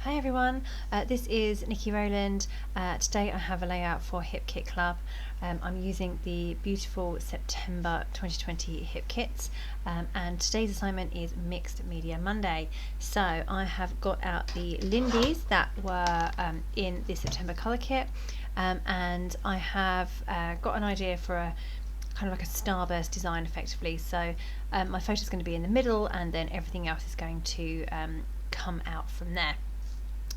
Hi everyone, this is Nikki Rowland. Today I have a layout for Hip Kit Club. I'm using the beautiful September 2020 hip kits, and today's assignment is Mixed Media Monday. So I have got out the Lindys that were in the September colour kit, and I have got an idea for a kind of like a starburst design effectively. So my photo is going to be in the middle, and then everything else is going to come out from there.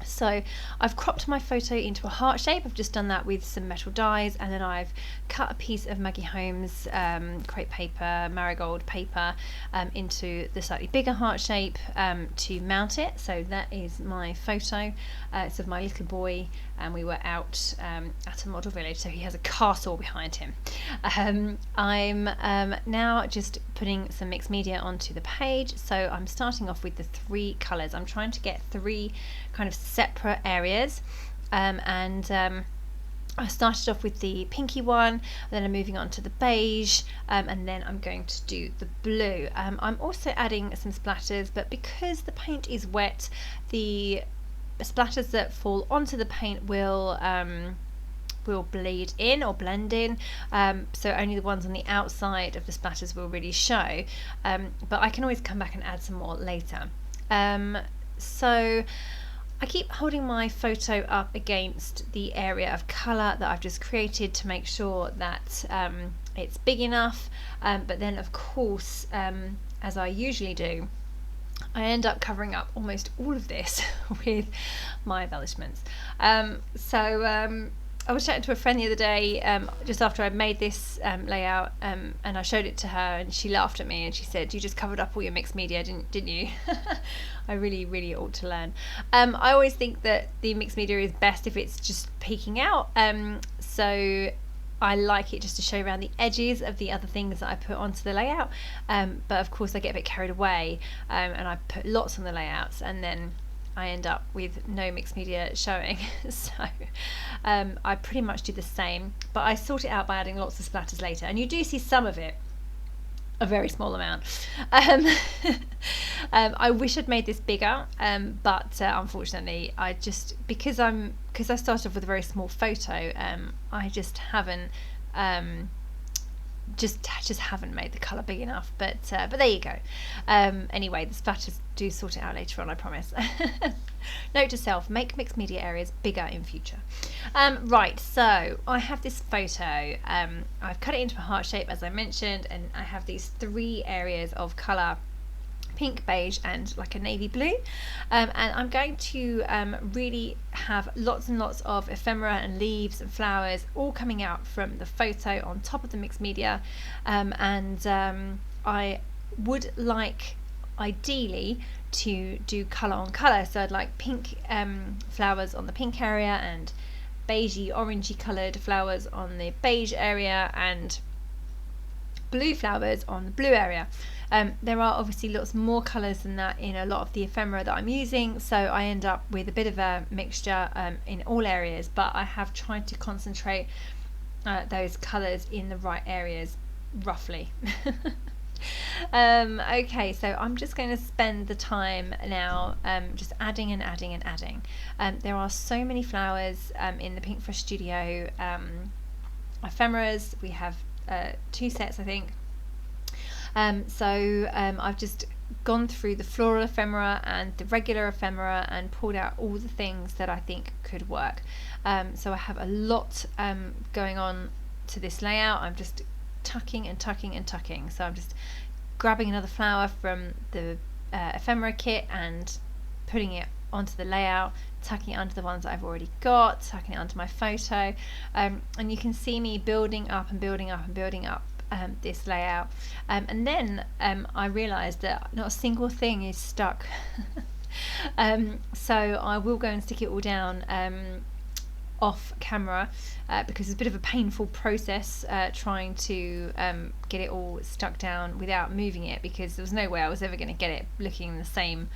So I've cropped my photo into a heart shape. I've just done that with some metal dies, and then I've cut a piece of Maggie Holmes crepe paper, marigold paper, into the slightly bigger heart shape to mount it. So that is my photo. It's of my little boy, and we were out at a model village, so he has a castle behind him. I'm now just putting some mixed media onto the page. So I'm starting off with the three colours. I'm trying to get three kind of separate areas, and I started off with the pinky one, then I'm moving on to the beige, and then I'm going to do the blue. I'm also adding some splatters, but because the paint is wet, the splatters that fall onto the paint will bleed in or blend in, so only the ones on the outside of the splatters will really show, but I can always come back and add some more later. So I keep holding my photo up against the area of colour that I've just created to make sure that it's big enough, but then of course, as I usually do, I end up covering up almost all of this with my embellishments. I was chatting to a friend the other day, just after I made this layout, and I showed it to her, and she laughed at me and she said, "You just covered up all your mixed media, didn't you?" I really ought to learn. I always think that the mixed media is best if it's just peeking out, so I like it just to show around the edges of the other things that I put onto the layout, but of course I get a bit carried away, and I put lots on the layouts, and then I end up with no mixed media showing. So I pretty much do the same, but I sort it out by adding lots of splatters later, and you do see some of it, a very small amount. I wish I'd made this bigger, but unfortunately I just, because I started off with a very small photo, I just haven't just haven't made the colour big enough, but there you go. Anyway, the splatters do sort it out later on, I promise. Note to self, make mixed media areas bigger in future. Right, so I have this photo. I've cut it into a heart shape, as I mentioned, and I have these three areas of colour: pink, beige, and like a navy blue, and I'm going to really have lots and lots of ephemera and leaves and flowers all coming out from the photo on top of the mixed media, and I would like ideally to do colour on colour, so I'd like pink flowers on the pink area and beigey orangey coloured flowers on the beige area and blue flowers on the blue area. There are obviously lots more colours than that in a lot of the ephemera that I'm using, so I end up with a bit of a mixture in all areas, but I have tried to concentrate those colours in the right areas roughly. Okay, so I'm just going to spend the time now just adding and adding and adding. There are so many flowers in the Pinkfresh Studio ephemeras. We have 2 sets, I think. So I've just gone through the floral ephemera and the regular ephemera and pulled out all the things that I think could work. So I have a lot going on to this layout. I'm just tucking and tucking and tucking. So I'm just grabbing another flower from the ephemera kit and putting it onto the layout, tucking it under the ones that I've already got, tucking it onto my photo, and you can see me building up and building up and building up this layout, and then I realised that not a single thing is stuck. So I will go and stick it all down off camera, because it's a bit of a painful process trying to get it all stuck down without moving it, because there was no way I was ever going to get it looking the same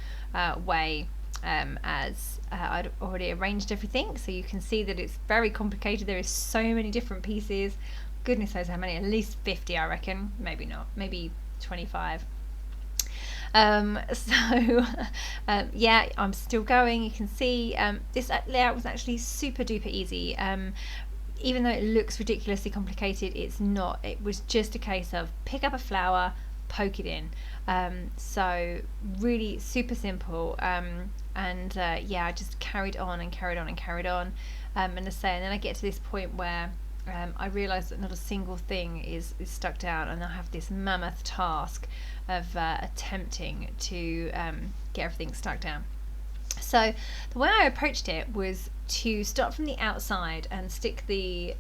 way as I'd already arranged everything. So you can see that it's very complicated. There is so many different pieces. Goodness knows how many, at least 50 I reckon, maybe not, maybe 25. Yeah, I'm still going. You can see this layout was actually super duper easy. Even though it looks ridiculously complicated, it's not. It was just a case of pick up a flower, poke it in. So really super simple. Yeah, I just carried on and carried on and carried on. And then I get to this point where I realise that not a single thing is stuck down, and I have this mammoth task of attempting to get everything stuck down. So the way I approached it was to start from the outside and stick the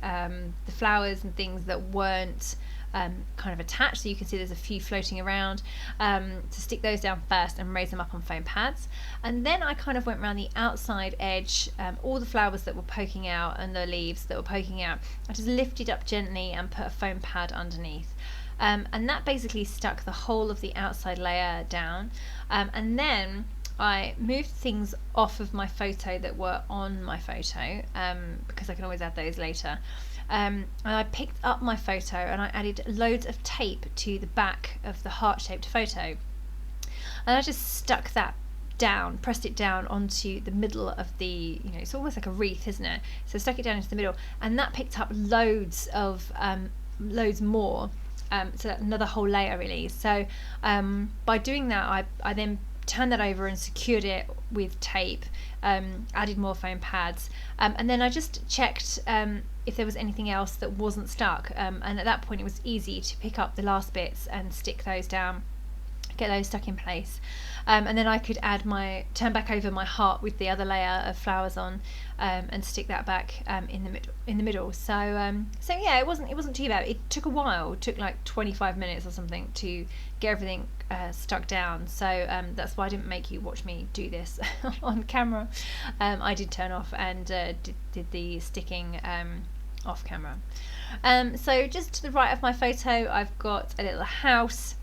flowers and things that weren't kind of attached, so you can see there's a few floating around, to stick those down first and raise them up on foam pads. And then I kind of went around the outside edge, all the flowers that were poking out and the leaves that were poking out, I just lifted up gently and put a foam pad underneath. And that basically stuck the whole of the outside layer down. And then I moved things off of my photo that were on my photo, because I can always add those later. And I picked up my photo and I added loads of tape to the back of the heart-shaped photo. And I just stuck that down, pressed it down onto the middle of the, it's almost like a wreath, isn't it? So I stuck it down into the middle, and that picked up loads more. So another whole layer really. So by doing that, I then turned that over and secured it with tape, added more foam pads, and then I just checked if there was anything else that wasn't stuck, and at that point it was easy to pick up the last bits and stick those down, get those stuck in place. And then I could turn back over my heart with the other layer of flowers on, and stick that back in the middle. So yeah, it wasn't too bad. It took a while. It took like 25 minutes or something to get everything stuck down. So that's why I didn't make you watch me do this on camera. I did turn off and did the sticking off camera. So just to the right of my photo, I've got a little house.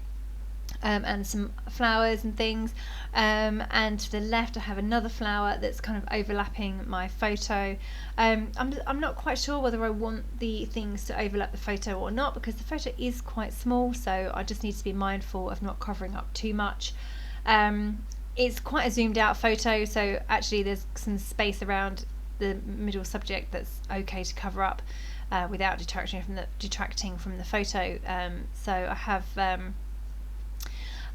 And some flowers and things, and to the left I have another flower that's kind of overlapping my photo. I'm not quite sure whether I want the things to overlap the photo or not, because the photo is quite small, so I just need to be mindful of not covering up too much. It's quite a zoomed out photo, so actually there's some space around the middle subject that's okay to cover up without detracting from the photo. So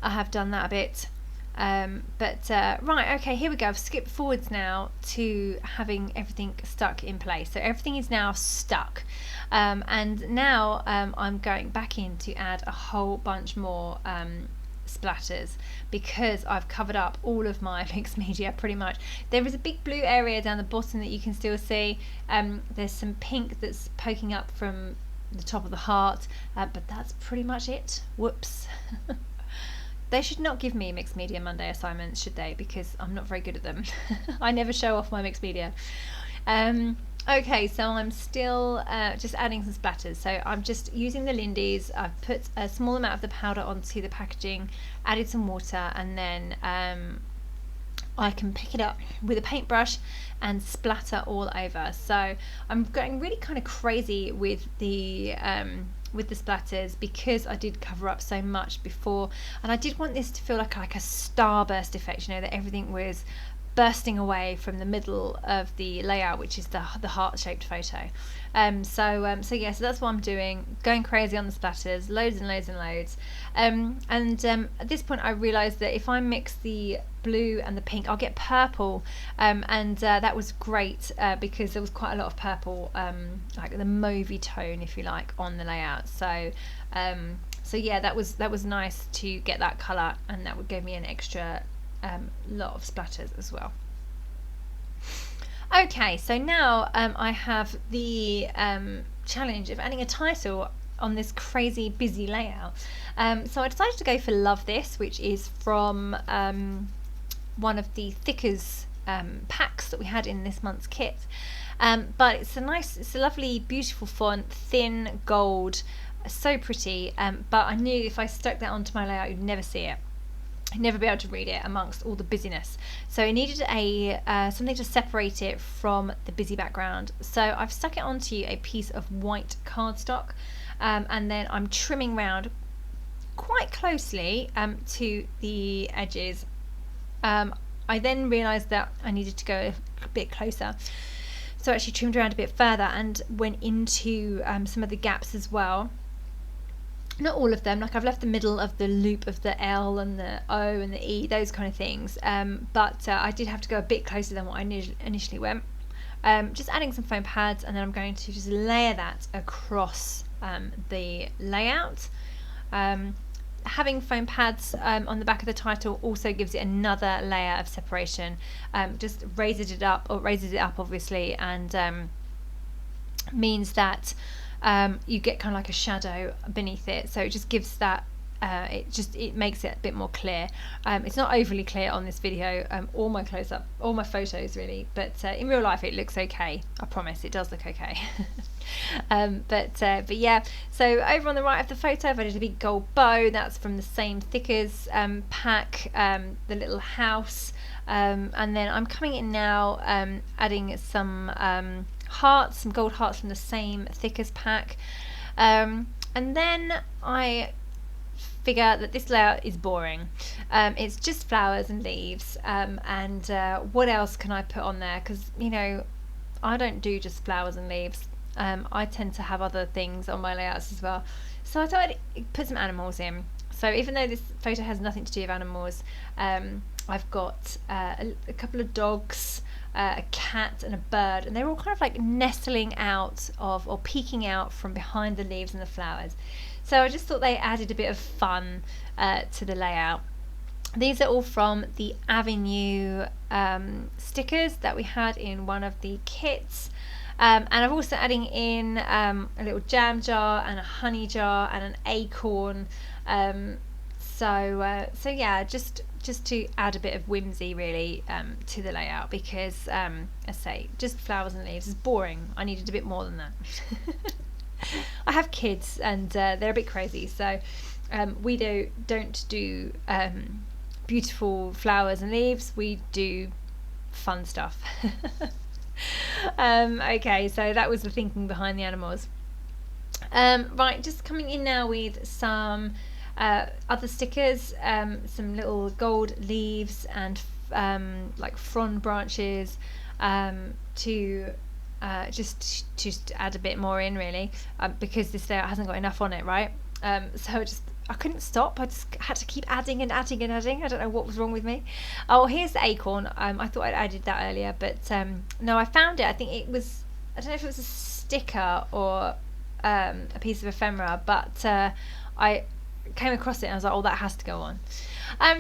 I have done that a bit, right, okay, here we go. I've skipped forwards now to having everything stuck in place. So everything is now stuck, and now I'm going back in to add a whole bunch more splatters, because I've covered up all of my mixed media pretty much. There is a big blue area down the bottom that you can still see. There's some pink that's poking up from the top of the heart, but that's pretty much it. Whoops. They should not give me Mixed Media Monday assignments, should they? Because I'm not very good at them. I never show off my mixed media. Okay, so I'm still just adding some splatters. So I'm just using the Lindy's. I've put a small amount of the powder onto the packaging, added some water, and then I can pick it up with a paintbrush and splatter all over. So I'm going really kind of crazy with the splatters, because I did cover up so much before, and I did want this to feel like a starburst effect, that everything was bursting away from the middle of the layout, which is the heart-shaped photo. So that's what I'm doing, going crazy on the splatters, loads and loads and loads. At this point I realised that if I mix the blue and the pink, I'll get purple, and that was great, because there was quite a lot of purple, like the mauvey tone, if you like, on the layout. So yeah, that was nice to get that colour, and that would give me an extra lot of splatters as well. Okay, so now I have the challenge of adding a title on this crazy busy layout. So I decided to go for Love This, which is from one of the Thickers packs that we had in this month's kit. But it's a lovely, beautiful font, thin gold, so pretty. But I knew if I stuck that onto my layout, you'd never see it. I'd never be able to read it amongst all the busyness. So I needed something to separate it from the busy background. So I've stuck it onto a piece of white cardstock, and then I'm trimming round quite closely to the edges. I then realised that I needed to go a bit closer, so I actually trimmed around a bit further and went into some of the gaps as well. Not all of them, like I've left the middle of the loop of the L and the O and the E, those kind of things, but I did have to go a bit closer than what I initially went. Just adding some foam pads, and then I'm going to just layer that across the layout. Having foam pads on the back of the title also gives it another layer of separation. Just raises it up obviously, and means that you get kind of like a shadow beneath it, so it just gives that it makes it a bit more clear. It's not overly clear on this video, all my close-up, all my photos really, but in real life it looks okay. I promise it does look okay. But yeah, so over on the right of the photo I've added a big gold bow. That's from the same thickers pack, the little house, and then I'm coming in now adding some hearts, some gold hearts from the same thickers pack, and then I figure that this layout is boring. It's just flowers and leaves, and what else can I put on there, because you know I don't do just flowers and leaves. I tend to have other things on my layouts as well, so I thought I'd put some animals in. So even though this photo has nothing to do with animals, I've got a couple of dogs, a cat and a bird, and they're all kind of like nestling out of or peeking out from behind the leaves and the flowers. So I just thought they added a bit of fun to the layout. These are all from the Avenue stickers that we had in one of the kits. And I'm also adding in a little jam jar and a honey jar and an acorn. So yeah, just to add a bit of whimsy really to the layout, because as I say, just flowers and leaves is boring. I needed a bit more than that. I have kids and they're a bit crazy, so we don't do beautiful flowers and leaves. We do fun stuff. Okay, so that was the thinking behind the animals. Right, just coming in now with some other stickers, some little gold leaves and like frond branches, to just add a bit more in really, because this layout hasn't got enough on it, right? So I couldn't stop. I just had to keep adding and adding and adding. I don't know what was wrong with me. Oh, here's the acorn. I thought I'd added that earlier, but no, I found it. I think it was, I don't know if it was a sticker or a piece of ephemera, but I came across it and I was like, oh, that has to go on.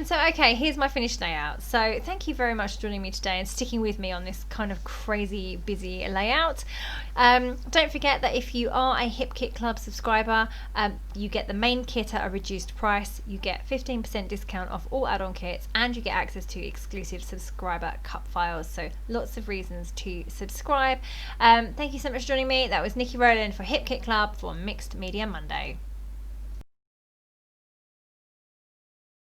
So okay, here's my finished layout. So thank you very much for joining me today and sticking with me on this kind of crazy busy layout. Don't forget that if you are a Hip Kit Club subscriber, you get the main kit at a reduced price, you get 15% discount off all add-on kits, and you get access to exclusive subscriber cut files. So lots of reasons to subscribe. Thank you so much for joining me. That was Nikki Rowland for Hip Kit Club for Mixed Media Monday.